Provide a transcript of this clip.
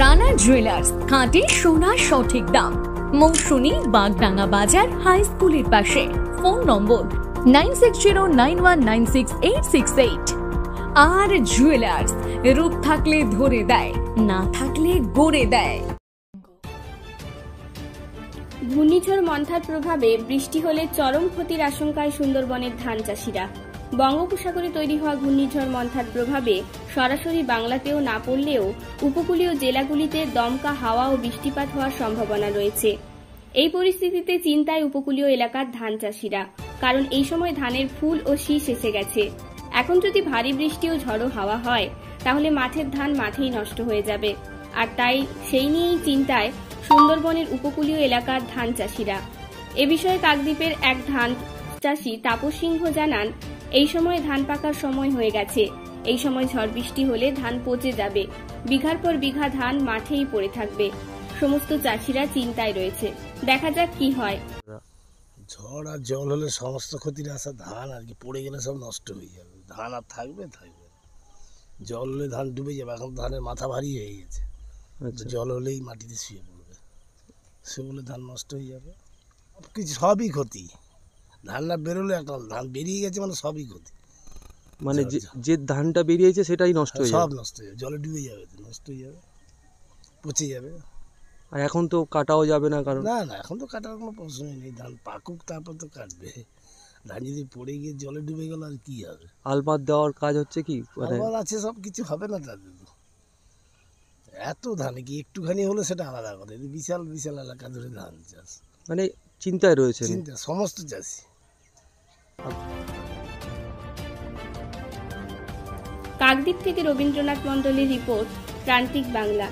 Rana jewellers, খাঁটি সোনার সঠিক দাম। মৌসুমী, বাগডাঙ্গা বাজার, হাই স্কুলের পাশে। ফোন নম্বর 9609196868। আর জুয়েলার্স, রূপ থাকলে ধরে দেয়, না থাকলে গড়ে দেয়। ঘূর্ণিঝড় মন্থার প্রভাবে বৃষ্টি হলে চরম ক্ষতির আশঙ্কায় সুন্দরবনের ধান চাষিরা। বঙ্গোপসাগরে তৈরি হওয়া ঘূর্ণিঝড় মন্থার প্রভাবে সরাসরি বাংলাতেও না পড়লেও উপকূলীয় জেলাগুলিতে দমকা হাওয়া ও বৃষ্টিপাত হওয়ার সম্ভাবনা রয়েছে। এই পরিস্থিতিতে চিন্তায় উপকূলীয় এলাকার ধান চাষিরা, কারণ এই সময় ধানের ফুল ও শীষ এসে গেছে। এখন যদি ভারী বৃষ্টি ও ঝড়ো হাওয়া হয় তাহলে মাঠের ধান মাঠেই নষ্ট হয়ে যাবে। আর তাই সেই নিয়েই চিন্তায় সুন্দরবনের উপকূলীয় এলাকার ধান চাষিরা। এ বিষয়ে কাকদ্বীপের এক ধান চাষি তাপস সিংহ জানান, এই সময় ধান পাকার সময় হয়ে গেছে। এই সময় ঝড় বৃষ্টি হলে ধান পচে যাবে, বিঘার পর বিঘা ধান মাঠেই পড়ে থাকবে। সমস্ত চাষিরা চিন্তায় রয়েছে, দেখা যাক কি হয়। ঝড় আর জল হলে সমস্ত ক্ষতির আশা ধান আর কি পড়ে গেলে সব নষ্ট হয়ে যাবে। ধান আর থাকবে জল হলে ধান ডুবে যাবে। এখন ধানের মাথা ভারী হয়ে গেছে, জল হলেই মাটিতে শুয়ে পড়বে, সেগুলো ধান নষ্ট হয়ে যাবে। কিছু সবই ক্ষতি, ধান না বেরোলে একটা, ধান বেরিয়ে গেছে মানে সবই ক্ষতি। মানে যে ধানটা বেরিয়েছে সেটাই নষ্ট হয়ে যাবে, সব নষ্ট হয়ে যাবে, জলে ডুবে যাবে, নষ্ট হয়ে যাবে, পচে যাবে। আর এখন তো কাটাও যাবে না, কারণ না এখন তো কাটার কোনো প্রশ্নই নেই। ধান পাকুক তারপর তো কাটবে। ধান যদি পড়ে গিয়ে জলে ডুবে গেল আর কি হবে? আলবাদ দেওয়ার কাজ হচ্ছে কি, আলবাদ আছে, সব কিছু হবে না তাদের। এত ধান কি একটুখানি হলে সেটা আলাদা কথা, বিশাল বিশাল এলাকা ধরে ধান চাষ, মানে চিন্তায় রয়েছে সমস্ত চাষি। কাকদ্বীপ থেকে রবীন্দ্রনাথ মণ্ডলের রিপোর্ট, প্রান্তিক বাংলা।